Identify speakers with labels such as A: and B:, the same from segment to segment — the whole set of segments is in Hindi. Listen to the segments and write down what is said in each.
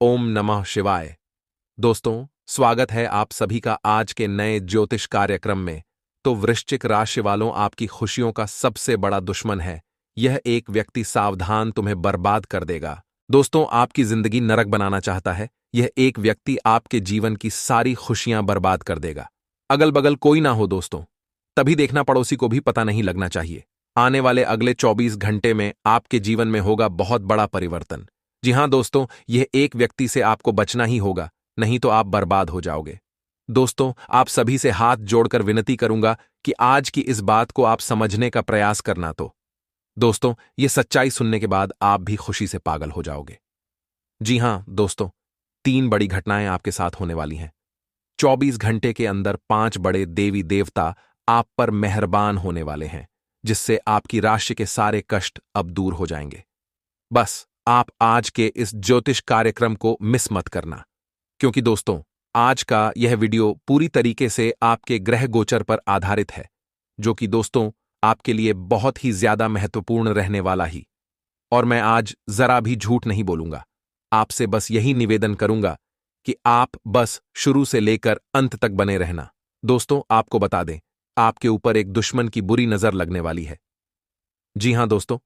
A: ओम नमः शिवाय। दोस्तों, स्वागत है आप सभी का आज के नए ज्योतिष कार्यक्रम में। तो वृश्चिक राशि वालों, आपकी खुशियों का सबसे बड़ा दुश्मन है। यह एक व्यक्ति, सावधान, तुम्हें बर्बाद कर देगा। दोस्तों, आपकी जिंदगी नरक बनाना चाहता है। यह एक व्यक्ति आपके जीवन की सारी खुशियां बर्बाद कर देगा। अगल बगल कोई ना हो दोस्तों, तभी देखना, पड़ोसी को भी पता नहीं लगना चाहिए। आने वाले अगले 24 घंटे में आपके जीवन में होगा बहुत बड़ा परिवर्तन। जी हां दोस्तों, यह एक व्यक्ति से आपको बचना ही होगा, नहीं तो आप बर्बाद हो जाओगे। दोस्तों, आप सभी से हाथ जोड़कर विनती करूंगा कि आज की इस बात को आप समझने का प्रयास करना। तो दोस्तों, यह सच्चाई सुनने के बाद आप भी खुशी से पागल हो जाओगे। जी हां दोस्तों, 3 बड़ी घटनाएं आपके साथ होने वाली हैं। 24 घंटे के अंदर 5 बड़े देवी देवता आप पर मेहरबान होने वाले हैं, जिससे आपकी राशि के सारे कष्ट अब दूर हो जाएंगे। बस आप आज के इस ज्योतिष कार्यक्रम को मिस मत करना, क्योंकि दोस्तों, आज का यह वीडियो पूरी तरीके से आपके ग्रह गोचर पर आधारित है, जो कि दोस्तों आपके लिए बहुत ही ज्यादा महत्वपूर्ण रहने वाला ही। और मैं आज जरा भी झूठ नहीं बोलूंगा। आपसे बस यही निवेदन करूंगा कि आप बस शुरू से लेकर अंत तक बने रहना। दोस्तों, आपको बता दें, आपके ऊपर एक दुश्मन की बुरी नजर लगने वाली है। जी हां दोस्तों,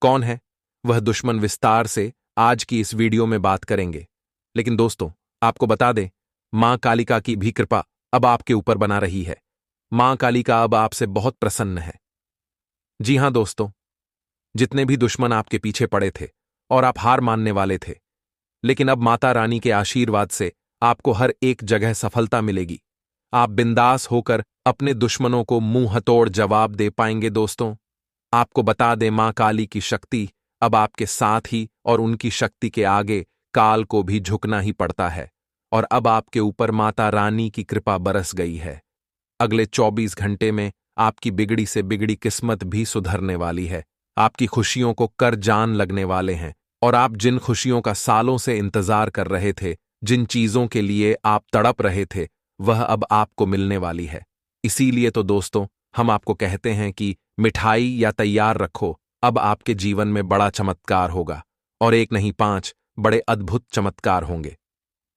A: कौन है वह दुश्मन, विस्तार से आज की इस वीडियो में बात करेंगे। लेकिन दोस्तों, आपको बता दें, मां कालिका की भी कृपा अब आपके ऊपर बना रही है। मां कालिका अब आपसे बहुत प्रसन्न है। जी हां दोस्तों, जितने भी दुश्मन आपके पीछे पड़े थे और आप हार मानने वाले थे, लेकिन अब माता रानी के आशीर्वाद से आपको हर एक जगह सफलता मिलेगी। आप बिंदास होकर अपने दुश्मनों को मुंह हथौड़ जवाब दे पाएंगे। दोस्तों, आपको बता दें, मां काली की शक्ति अब आपके साथ ही, और उनकी शक्ति के आगे काल को भी झुकना ही पड़ता है। और अब आपके ऊपर माता रानी की कृपा बरस गई है। अगले 24 घंटे में आपकी बिगड़ी से बिगड़ी किस्मत भी सुधरने वाली है। आपकी खुशियों को कर जान लगने वाले हैं, और आप जिन खुशियों का सालों से इंतजार कर रहे थे, जिन चीजों के लिए आप तड़प रहे थे, वह अब आपको मिलने वाली है। इसीलिए तो दोस्तों, हम आपको कहते हैं कि मिठाई या तैयार रखो, अब आपके जीवन में बड़ा चमत्कार होगा, और एक नहीं 5 बड़े अद्भुत चमत्कार होंगे।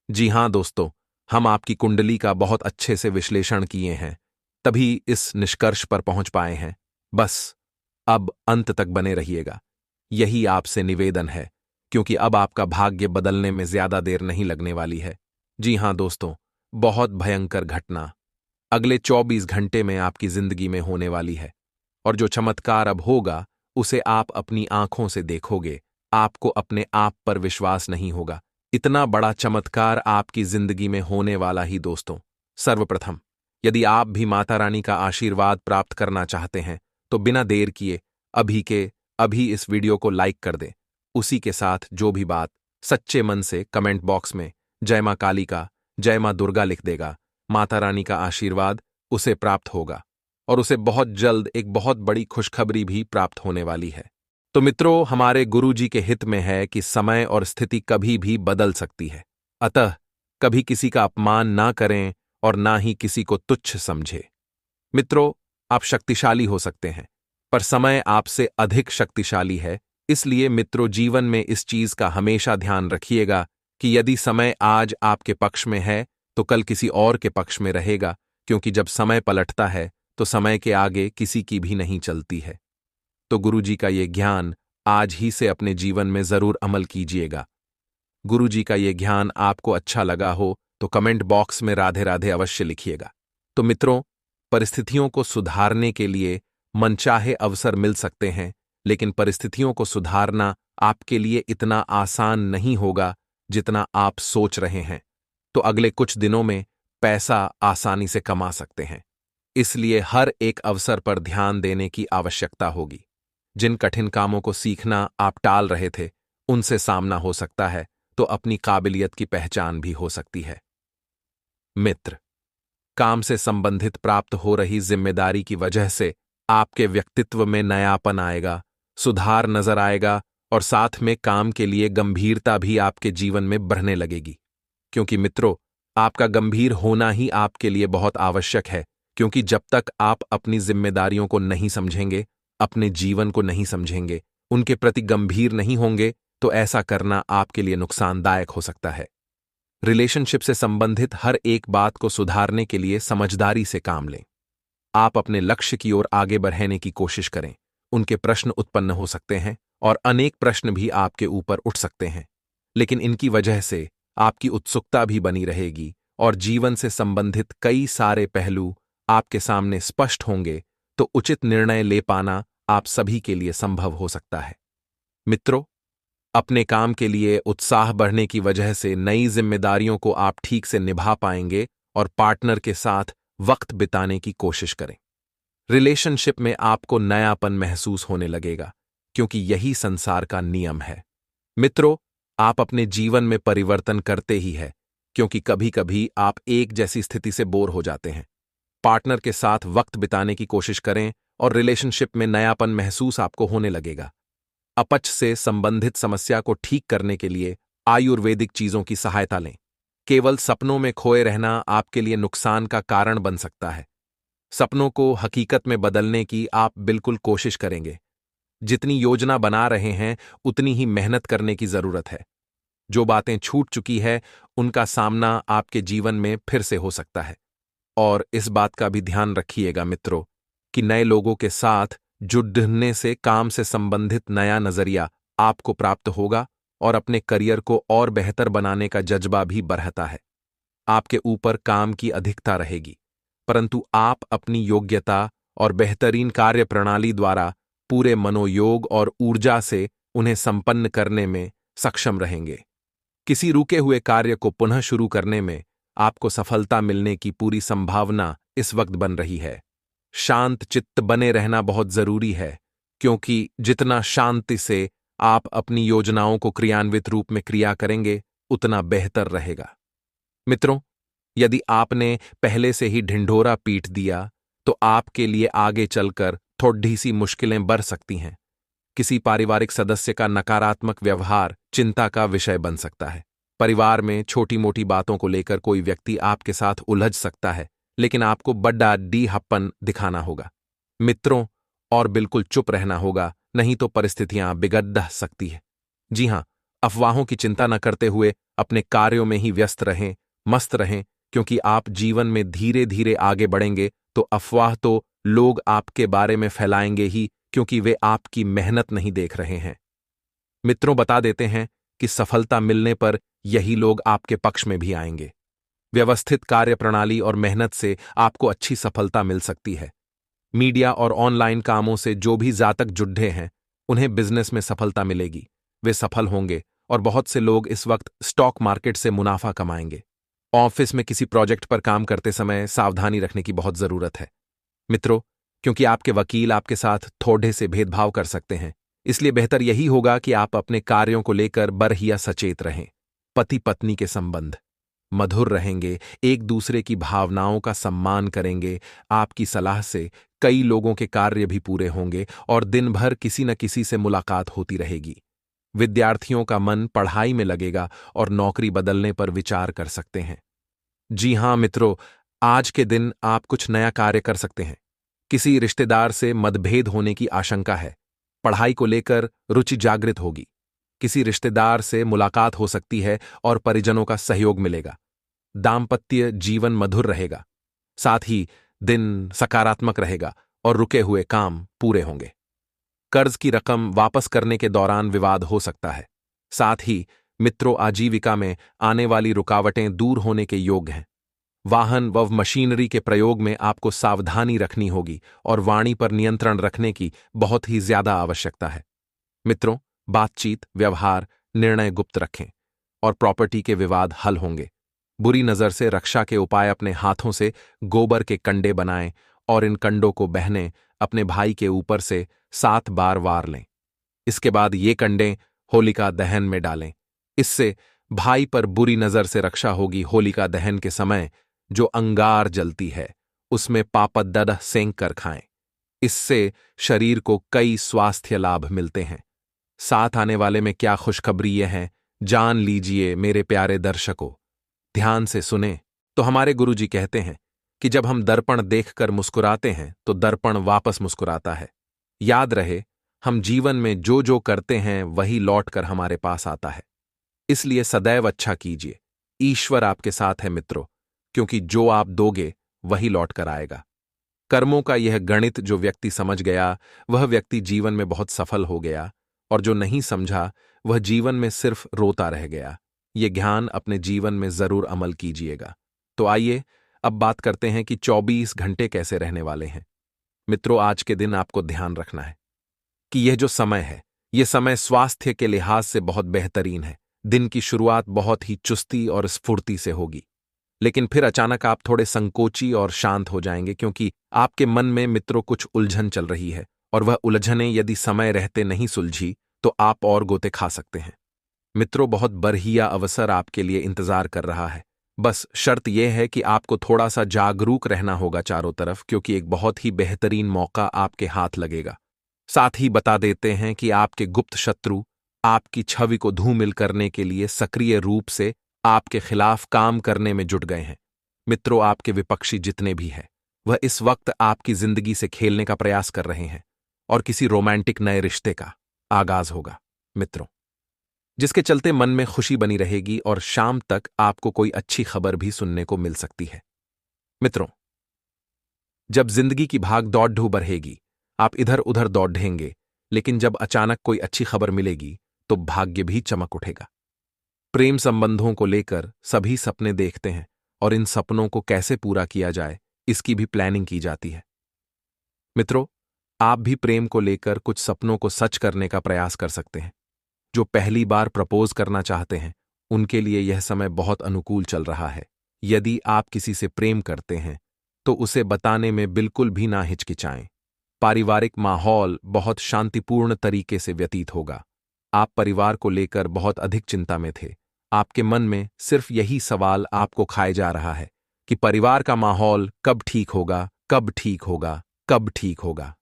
A: जी हां दोस्तों, हम आपकी कुंडली का बहुत अच्छे से विश्लेषण किए हैं, तभी इस निष्कर्ष पर पहुंच पाए हैं। बस अब अंत तक बने रहिएगा, यही आपसे निवेदन है, क्योंकि अब आपका भाग्य बदलने में ज्यादा देर नहीं लगने वाली है। जी हां दोस्तों, बहुत भयंकर घटना अगले 24 घंटे में आपकी जिंदगी में होने वाली है, और जो चमत्कार अब होगा उसे आप अपनी आंखों से देखोगे। आपको अपने आप पर विश्वास नहीं होगा, इतना बड़ा चमत्कार आपकी जिंदगी में होने वाला ही। दोस्तों, सर्वप्रथम, यदि आप भी माता रानी का आशीर्वाद प्राप्त करना चाहते हैं, तो बिना देर किए अभी के अभी इस वीडियो को लाइक कर दें। उसी के साथ जो भी बात सच्चे मन से कमेंट बॉक्स में जय मां काली का, जय मां दुर्गा लिख देगा, माता रानी का आशीर्वाद उसे प्राप्त होगा, और उसे बहुत जल्द एक बहुत बड़ी खुशखबरी भी प्राप्त होने वाली है। तो मित्रों, हमारे गुरुजी के हित में है कि समय और स्थिति कभी भी बदल सकती है, अतः कभी किसी का अपमान ना करें और ना ही किसी को तुच्छ समझे। मित्रों, आप शक्तिशाली हो सकते हैं, पर समय आपसे अधिक शक्तिशाली है। इसलिए मित्रों, जीवन में इस चीज का हमेशा ध्यान रखिएगा कि यदि समय आज आपके पक्ष में है, तो कल किसी और के पक्ष में रहेगा, क्योंकि जब समय पलटता है तो समय के आगे किसी की भी नहीं चलती है। तो गुरुजी का ये ज्ञान आज ही से अपने जीवन में जरूर अमल कीजिएगा। गुरुजी का ये ज्ञान आपको अच्छा लगा हो तो कमेंट बॉक्स में राधे राधे अवश्य लिखिएगा। तो मित्रों, परिस्थितियों को सुधारने के लिए मनचाहे अवसर मिल सकते हैं, लेकिन परिस्थितियों को सुधारना आपके लिए इतना आसान नहीं होगा जितना आप सोच रहे हैं। तो अगले कुछ दिनों में पैसा आसानी से कमा सकते हैं, इसलिए हर एक अवसर पर ध्यान देने की आवश्यकता होगी। जिन कठिन कामों को सीखना आप टाल रहे थे, उनसे सामना हो सकता है, तो अपनी काबिलियत की पहचान भी हो सकती है। मित्र, काम से संबंधित प्राप्त हो रही जिम्मेदारी की वजह से आपके व्यक्तित्व में नयापन आएगा, सुधार नजर आएगा, और साथ में काम के लिए गंभीरता भी आपके जीवन में बढ़ने लगेगी। क्योंकि मित्रों, आपका गंभीर होना ही आपके लिए बहुत आवश्यक है, क्योंकि जब तक आप अपनी जिम्मेदारियों को नहीं समझेंगे, अपने जीवन को नहीं समझेंगे, उनके प्रति गंभीर नहीं होंगे, तो ऐसा करना आपके लिए नुकसानदायक हो सकता है। रिलेशनशिप से संबंधित हर एक बात को सुधारने के लिए समझदारी से काम लें। आप अपने लक्ष्य की ओर आगे बढ़ने की कोशिश करें। उनके प्रश्न उत्पन्न हो सकते हैं और अनेक प्रश्न भी आपके ऊपर उठ सकते हैं, लेकिन इनकी वजह से आपकी उत्सुकता भी बनी रहेगी और जीवन से संबंधित कई सारे पहलू आपके सामने स्पष्ट होंगे, तो उचित निर्णय ले पाना आप सभी के लिए संभव हो सकता है। मित्रों, अपने काम के लिए उत्साह बढ़ने की वजह से नई जिम्मेदारियों को आप ठीक से निभा पाएंगे और पार्टनर के साथ वक्त बिताने की कोशिश करें। रिलेशनशिप में आपको नयापन महसूस होने लगेगा, क्योंकि यही संसार का नियम है। मित्रों, आप अपने जीवन में परिवर्तन करते ही हैं, क्योंकि कभी-कभी आप एक जैसी स्थिति से बोर हो जाते हैं। पार्टनर के साथ वक्त बिताने की कोशिश करें और रिलेशनशिप में नयापन महसूस आपको होने लगेगा। अपच से संबंधित समस्या को ठीक करने के लिए आयुर्वेदिक चीजों की सहायता लें। केवल सपनों में खोए रहना आपके लिए नुकसान का कारण बन सकता है। सपनों को हकीकत में बदलने की आप बिल्कुल कोशिश करेंगे। जितनी योजना बना रहे हैं, उतनी ही मेहनत करने की जरूरत है। जो बातें छूट चुकी है, उनका सामना आपके जीवन में फिर से हो सकता है। और इस बात का भी ध्यान रखिएगा मित्रों, कि नए लोगों के साथ जुड़ने से काम से संबंधित नया नजरिया आपको प्राप्त होगा और अपने करियर को और बेहतर बनाने का जज्बा भी बढ़ता है। आपके ऊपर काम की अधिकता रहेगी, परंतु आप अपनी योग्यता और बेहतरीन कार्यप्रणाली द्वारा पूरे मनोयोग और ऊर्जा से उन्हें संपन्न करने में सक्षम रहेंगे। किसी रुके हुए कार्य को पुनः शुरू करने में आपको सफलता मिलने की पूरी संभावना इस वक्त बन रही है। शांत चित्त बने रहना बहुत जरूरी है, क्योंकि जितना शांति से आप अपनी योजनाओं को क्रियान्वित रूप में क्रिया करेंगे, उतना बेहतर रहेगा। मित्रों, यदि आपने पहले से ही ढिंढोरा पीट दिया, तो आपके लिए आगे चलकर थोड़ी सी मुश्किलें बढ़ सकती हैं। किसी पारिवारिक सदस्य का नकारात्मक व्यवहार चिंता का विषय बन सकता है। परिवार में छोटी मोटी बातों को लेकर कोई व्यक्ति आपके साथ उलझ सकता है, लेकिन आपको बड़ा डीहप्पन दिखाना होगा मित्रों, और बिल्कुल चुप रहना होगा, नहीं तो परिस्थितियां बिगड़ सकती है। जी हां, अफवाहों की चिंता न करते हुए अपने कार्यों में ही व्यस्त रहें, मस्त रहें, क्योंकि आप जीवन में धीरे धीरे आगे बढ़ेंगे तो अफवाह तो लोग आपके बारे में फैलाएंगे ही, क्योंकि वे आपकी मेहनत नहीं देख रहे हैं। मित्रों, बता देते हैं कि सफलता मिलने पर यही लोग आपके पक्ष में भी आएंगे। व्यवस्थित कार्यप्रणाली और मेहनत से आपको अच्छी सफलता मिल सकती है। मीडिया और ऑनलाइन कामों से जो भी जातक जुड़े हैं, उन्हें बिजनेस में सफलता मिलेगी। वे सफल होंगे और बहुत से लोग इस वक्त स्टॉक मार्केट से मुनाफा कमाएंगे। ऑफिस में किसी प्रोजेक्ट पर काम करते समय सावधानी रखने की बहुत जरूरत है मित्रों, क्योंकि आपके वकील आपके साथ थोड़े से भेदभाव कर सकते हैं। इसलिए बेहतर यही होगा कि आप अपने कार्यों को लेकर बरहिया सचेत रहें। पति पत्नी के संबंध मधुर रहेंगे, एक दूसरे की भावनाओं का सम्मान करेंगे। आपकी सलाह से कई लोगों के कार्य भी पूरे होंगे और दिन भर किसी न किसी से मुलाकात होती रहेगी। विद्यार्थियों का मन पढ़ाई में लगेगा और नौकरी बदलने पर विचार कर सकते हैं। जी हां मित्रों, आज के दिन आप कुछ नया कार्य कर सकते हैं। किसी रिश्तेदार से मतभेद होने की आशंका है। पढ़ाई को लेकर रुचि जागृत होगी। किसी रिश्तेदार से मुलाकात हो सकती है और परिजनों का सहयोग मिलेगा। दाम्पत्य जीवन मधुर रहेगा। साथ ही दिन सकारात्मक रहेगा और रुके हुए काम पूरे होंगे। कर्ज की रकम वापस करने के दौरान विवाद हो सकता है। साथ ही मित्रों, आजीविका में आने वाली रुकावटें दूर होने के योग हैं। वाहन व मशीनरी के प्रयोग में आपको सावधानी रखनी होगी और वाणी पर नियंत्रण रखने की बहुत ही ज्यादा आवश्यकता है। मित्रों, बातचीत, व्यवहार, निर्णय गुप्त रखें और प्रॉपर्टी के विवाद हल होंगे। बुरी नजर से रक्षा के उपाय अपने हाथों से गोबर के कंडे बनाएं और इन कंडों को बहने अपने भाई के ऊपर से 7 बार वार लें। इसके बाद ये कंडे होलिका दहन में डालें। इससे भाई पर बुरी नजर से रक्षा होगी। होलिका दहन के समय जो अंगार जलती है, उसमें पापद सेंक कर खाएं। इससे शरीर को कई स्वास्थ्य लाभ मिलते हैं। साथ आने वाले में क्या खुशखबरी यह है, जान लीजिए मेरे प्यारे दर्शकों। ध्यान से सुने तो हमारे गुरुजी कहते हैं कि जब हम दर्पण देखकर मुस्कुराते हैं तो दर्पण वापस मुस्कुराता है। याद रहे, हम जीवन में जो जो करते हैं वही लौट कर हमारे पास आता है। इसलिए सदैव अच्छा कीजिए। ईश्वर आपके साथ है मित्रों, क्योंकि जो आप दोगे वही लौट कर आएगा। कर्मों का यह गणित जो व्यक्ति समझ गया वह व्यक्ति जीवन में बहुत सफल हो गया, और जो नहीं समझा वह जीवन में सिर्फ रोता रह गया। ये ज्ञान अपने जीवन में जरूर अमल कीजिएगा। तो आइए अब बात करते हैं कि 24 घंटे कैसे रहने वाले हैं। मित्रों, आज के दिन आपको ध्यान रखना है कि यह जो समय है, यह समय स्वास्थ्य के लिहाज से बहुत बेहतरीन है। दिन की शुरुआत बहुत ही चुस्ती और स्फूर्ति से होगी, लेकिन फिर अचानक आप थोड़े संकोची और शांत हो जाएंगे, क्योंकि आपके मन में मित्रों कुछ उलझन चल रही है, और वह उलझनें यदि समय रहते नहीं सुलझी तो आप और गोते खा सकते हैं। मित्रों, बहुत बढ़िया अवसर आपके लिए इंतजार कर रहा है। बस शर्त यह है कि आपको थोड़ा सा जागरूक रहना होगा चारों तरफ, क्योंकि एक बहुत ही बेहतरीन मौका आपके हाथ लगेगा। साथ ही बता देते हैं कि आपके गुप्त शत्रु आपकी छवि को धूमिल करने के लिए सक्रिय रूप से आपके खिलाफ काम करने में जुट गए हैं। मित्रों, आपके विपक्षी जितने भी हैं वह इस वक्त आपकी जिंदगी से खेलने का प्रयास कर रहे हैं, और किसी रोमांटिक नए रिश्ते का आगाज होगा मित्रों, जिसके चलते मन में खुशी बनी रहेगी और शाम तक आपको कोई अच्छी खबर भी सुनने को मिल सकती है। मित्रों, जब जिंदगी की भाग दौड़ बढ़ेगी, आप इधर उधर दौड़ेंगे, लेकिन जब अचानक कोई अच्छी खबर मिलेगी तो भाग्य भी चमक उठेगा। प्रेम संबंधों को लेकर सभी सपने देखते हैं, और इन सपनों को कैसे पूरा किया जाए इसकी भी प्लानिंग की जाती है। मित्रों, आप भी प्रेम को लेकर कुछ सपनों को सच करने का प्रयास कर सकते हैं। जो पहली बार प्रपोज करना चाहते हैं उनके लिए यह समय बहुत अनुकूल चल रहा है। यदि आप किसी से प्रेम करते हैं तो उसे बताने में बिल्कुल भी ना हिचकिचाएं। पारिवारिक माहौल बहुत शांतिपूर्ण तरीके से व्यतीत होगा। आप परिवार को लेकर बहुत अधिक चिंता में थे। आपके मन में सिर्फ यही सवाल आपको खाए जा रहा है कि परिवार का माहौल कब ठीक होगा, कब ठीक होगा, कब ठीक होगा।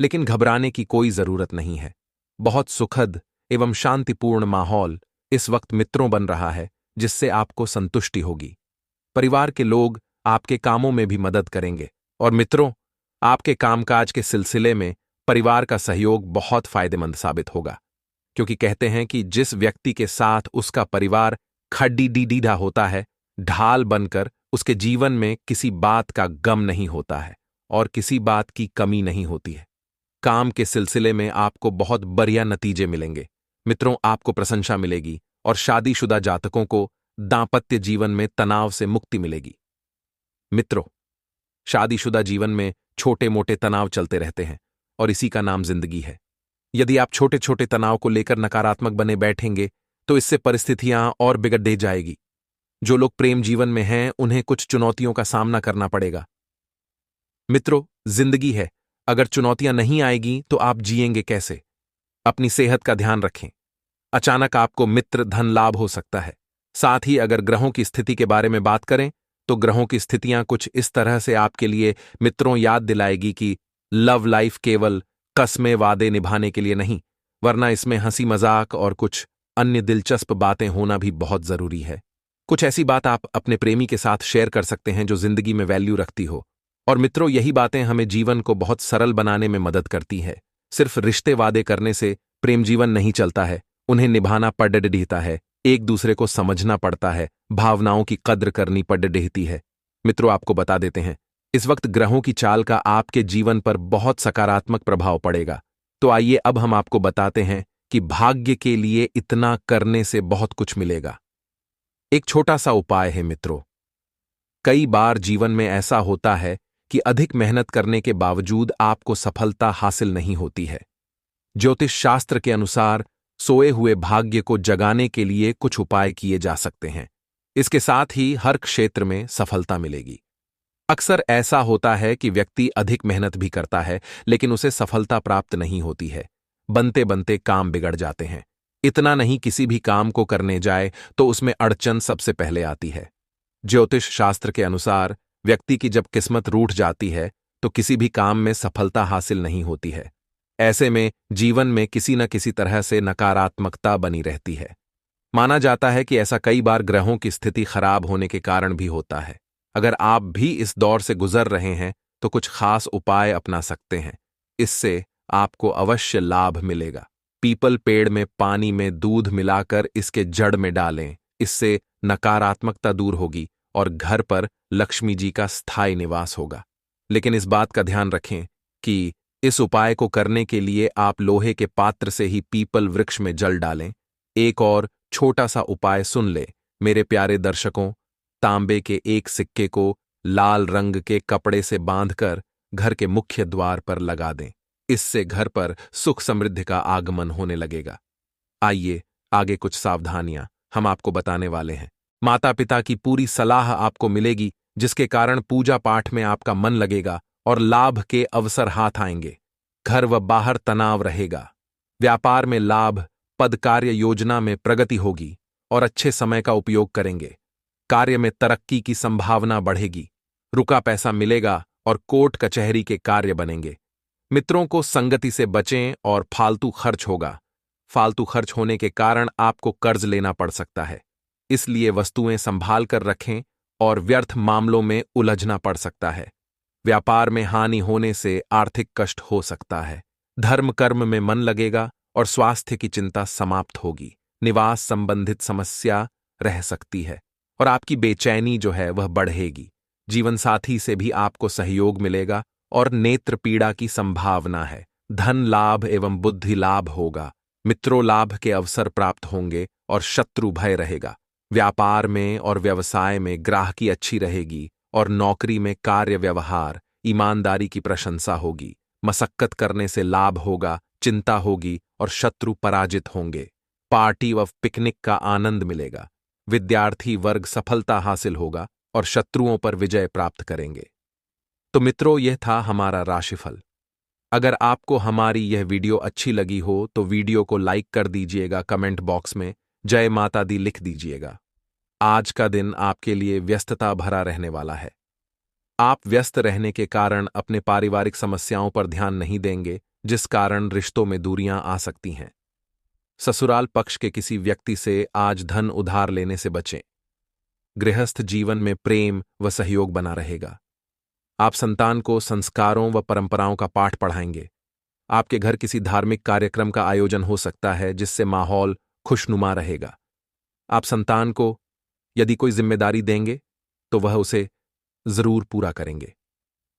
A: लेकिन घबराने की कोई जरूरत नहीं है। बहुत सुखद एवं शांतिपूर्ण माहौल इस वक्त मित्रों बन रहा है, जिससे आपको संतुष्टि होगी। परिवार के लोग आपके कामों में भी मदद करेंगे, और मित्रों, आपके कामकाज के सिलसिले में परिवार का सहयोग बहुत फायदेमंद साबित होगा, क्योंकि कहते हैं कि जिस व्यक्ति के साथ उसका परिवार खड्डी-डीडा होता है, ढाल बनकर उसके जीवन में किसी बात का गम नहीं होता है और किसी बात की कमी नहीं होती है। काम के सिलसिले में आपको बहुत बढ़िया नतीजे मिलेंगे। मित्रों, आपको प्रशंसा मिलेगी, और शादीशुदा जातकों को दांपत्य जीवन में तनाव से मुक्ति मिलेगी। मित्रों, शादीशुदा जीवन में छोटे मोटे तनाव चलते रहते हैं, और इसी का नाम जिंदगी है। यदि आप छोटे छोटे तनाव को लेकर नकारात्मक बने बैठेंगे तो इससे परिस्थितियां और बिगड़ दे जाएगी। जो लोग प्रेम जीवन में हैं उन्हें कुछ चुनौतियों का सामना करना पड़ेगा। मित्रों, जिंदगी है, अगर चुनौतियां नहीं आएगी तो आप जिएंगे कैसे? अपनी सेहत का ध्यान रखें। अचानक आपको मित्र धन लाभ हो सकता है। साथ ही अगर ग्रहों की स्थिति के बारे में बात करें तो ग्रहों की स्थितियां कुछ इस तरह से आपके लिए मित्रों याद दिलाएगी कि लव लाइफ केवल कस्में वादे निभाने के लिए नहीं, वरना इसमें हंसी मजाक और कुछ अन्य दिलचस्प बातें होना भी बहुत जरूरी है। कुछ ऐसी बात आप अपने प्रेमी के साथ शेयर कर सकते हैं जो जिंदगी में वैल्यू रखती हो। और मित्रों, यही बातें हमें जीवन को बहुत सरल बनाने में मदद करती है। सिर्फ रिश्ते वादे करने से प्रेम जीवन नहीं चलता है, उन्हें निभाना पड़ देता है, एक दूसरे को समझना पड़ता है, भावनाओं की कद्र करनी पड़ देती है। मित्रों, आपको बता देते हैं, इस वक्त ग्रहों की चाल का आपके जीवन पर बहुत सकारात्मक प्रभाव पड़ेगा। तो आइए अब हम आपको बताते हैं कि भाग्य के लिए इतना करने से बहुत कुछ मिलेगा। एक छोटा सा उपाय है मित्रों। कई बार जीवन में ऐसा होता है कि अधिक मेहनत करने के बावजूद आपको सफलता हासिल नहीं होती है। ज्योतिष शास्त्र के अनुसार सोए हुए भाग्य को जगाने के लिए कुछ उपाय किए जा सकते हैं। इसके साथ ही हर क्षेत्र में सफलता मिलेगी। अक्सर ऐसा होता है कि व्यक्ति अधिक मेहनत भी करता है, लेकिन उसे सफलता प्राप्त नहीं होती है। बनते बनते काम बिगड़ जाते हैं। इतना नहीं, किसी भी काम को करने जाए तो उसमें अड़चन सबसे पहले आती है। ज्योतिष शास्त्र के अनुसार व्यक्ति की जब किस्मत रूठ जाती है तो किसी भी काम में सफलता हासिल नहीं होती है। ऐसे में जीवन में किसी न किसी तरह से नकारात्मकता बनी रहती है। माना जाता है कि ऐसा कई बार ग्रहों की स्थिति खराब होने के कारण भी होता है। अगर आप भी इस दौर से गुजर रहे हैं तो कुछ खास उपाय अपना सकते हैं। इससे आपको अवश्य लाभ मिलेगा। पीपल पेड़ में पानी में दूध मिलाकर इसके जड़ में डालें, इससे नकारात्मकता दूर होगी और घर पर लक्ष्मी जी का स्थायी निवास होगा। लेकिन इस बात का ध्यान रखें कि इस उपाय को करने के लिए आप लोहे के पात्र से ही पीपल वृक्ष में जल डालें। एक और छोटा सा उपाय सुन ले मेरे प्यारे दर्शकों। तांबे के एक सिक्के को लाल रंग के कपड़े से बांधकर घर के मुख्य द्वार पर लगा दें। इससे घर पर सुख समृद्धि का आगमन होने लगेगा। आइए आगे कुछ सावधानियां हम आपको बताने वाले हैं। माता पिता की पूरी सलाह आपको मिलेगी, जिसके कारण पूजा पाठ में आपका मन लगेगा और लाभ के अवसर हाथ आएंगे। घर व बाहर तनाव रहेगा। व्यापार में लाभ, पद कार्य योजना में प्रगति होगी और अच्छे समय का उपयोग करेंगे। कार्य में तरक्की की संभावना बढ़ेगी। रुका पैसा मिलेगा और कोर्ट कचहरी के कार्य बनेंगे। मित्रों को संगति से बचें और फालतू खर्च होगा। फालतू खर्च होने के कारण आपको कर्ज लेना पड़ सकता है, इसलिए वस्तुएं संभाल कर रखें और व्यर्थ मामलों में उलझना पड़ सकता है। व्यापार में हानि होने से आर्थिक कष्ट हो सकता है। धर्म कर्म में मन लगेगा और स्वास्थ्य की चिंता समाप्त होगी। निवास संबंधित समस्या रह सकती है और आपकी बेचैनी जो है वह बढ़ेगी। जीवन साथी से भी आपको सहयोग मिलेगा और नेत्र पीड़ा की संभावना है। धन लाभ एवं बुद्धि लाभ होगा। मित्रों लाभ के अवसर प्राप्त होंगे और शत्रु भय रहेगा। व्यापार में और व्यवसाय में ग्राहकी अच्छी रहेगी और नौकरी में कार्य व्यवहार ईमानदारी की प्रशंसा होगी। मशक्कत करने से लाभ होगा, चिंता होगी और शत्रु पराजित होंगे। पार्टी व पिकनिक का आनंद मिलेगा। विद्यार्थी वर्ग सफलता हासिल होगा और शत्रुओं पर विजय प्राप्त करेंगे। तो मित्रों, यह था हमारा राशिफल। अगर आपको हमारी यह वीडियो अच्छी लगी हो तो वीडियो को लाइक कर दीजिएगा, कमेंट बॉक्स में जय माता दी लिख दीजिएगा। आज का दिन आपके लिए व्यस्तता भरा रहने वाला है। आप व्यस्त रहने के कारण अपने पारिवारिक समस्याओं पर ध्यान नहीं देंगे, जिस कारण रिश्तों में दूरियां आ सकती हैं। ससुराल पक्ष के किसी व्यक्ति से आज धन उधार लेने से बचें। गृहस्थ जीवन में प्रेम व सहयोग बना रहेगा। आप संतान को संस्कारों व परंपराओं का पाठ पढ़ाएंगे। आपके घर किसी धार्मिक कार्यक्रम का आयोजन हो सकता है, जिससे माहौल खुशनुमा रहेगा। आप संतान को यदि कोई जिम्मेदारी देंगे तो वह उसे जरूर पूरा करेंगे।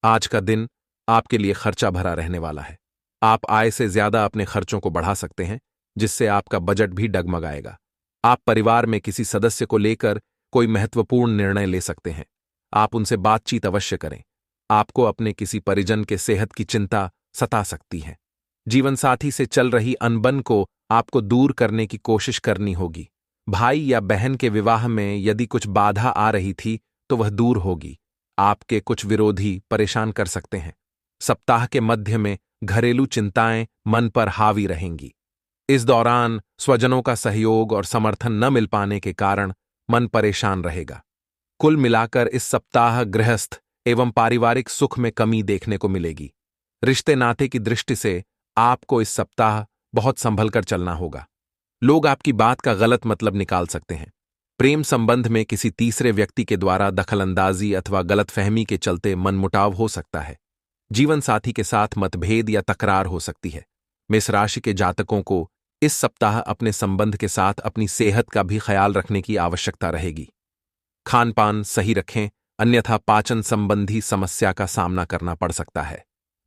A: आज का दिन आपके लिए खर्चा भरा रहने वाला है। आप आय से ज्यादा अपने खर्चों को बढ़ा सकते हैं, जिससे आपका बजट भी डगमगाएगा। आप परिवार में किसी सदस्य को लेकर कोई महत्वपूर्ण निर्णय ले सकते हैं। आप उनसे बातचीत अवश्य करें। आपको अपने किसी परिजन के सेहत की चिंता सता सकती है। जीवन साथी से चल रही अनबन को आपको दूर करने की कोशिश करनी होगी। भाई या बहन के विवाह में यदि कुछ बाधा आ रही थी तो वह दूर होगी। आपके कुछ विरोधी परेशान कर सकते हैं। सप्ताह के मध्य में घरेलू चिंताएं मन पर हावी रहेंगी। इस दौरान स्वजनों का सहयोग और समर्थन न मिल पाने के कारण मन परेशान रहेगा। कुल मिलाकर इस सप्ताह गृहस्थ एवं पारिवारिक सुख में कमी देखने को मिलेगी। रिश्ते नाते की दृष्टि से आपको इस सप्ताह बहुत संभल कर चलना होगा। लोग आपकी बात का गलत मतलब निकाल सकते हैं। प्रेम संबंध में किसी तीसरे व्यक्ति के द्वारा दखलंदाजी अथवा गलतफहमी के चलते मनमुटाव हो सकता है। जीवन साथी के साथ मतभेद या तकरार हो सकती है। मेष राशि के जातकों को इस सप्ताह अपने संबंध के साथ अपनी सेहत का भी ख्याल रखने की आवश्यकता रहेगी। खान पान सही रखें, अन्यथा पाचन संबंधी समस्या का सामना करना पड़ सकता है।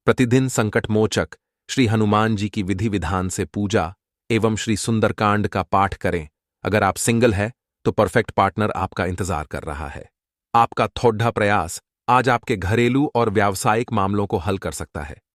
A: प्रतिदिन संकटमोचक श्री हनुमान जी की विधि विधान से पूजा एवं श्री सुंदरकांड का पाठ करें। अगर आप सिंगल है तो परफेक्ट पार्टनर आपका इंतजार कर रहा है। आपका थोड़ा प्रयास आज आपके घरेलू और व्यावसायिक मामलों को हल कर सकता है।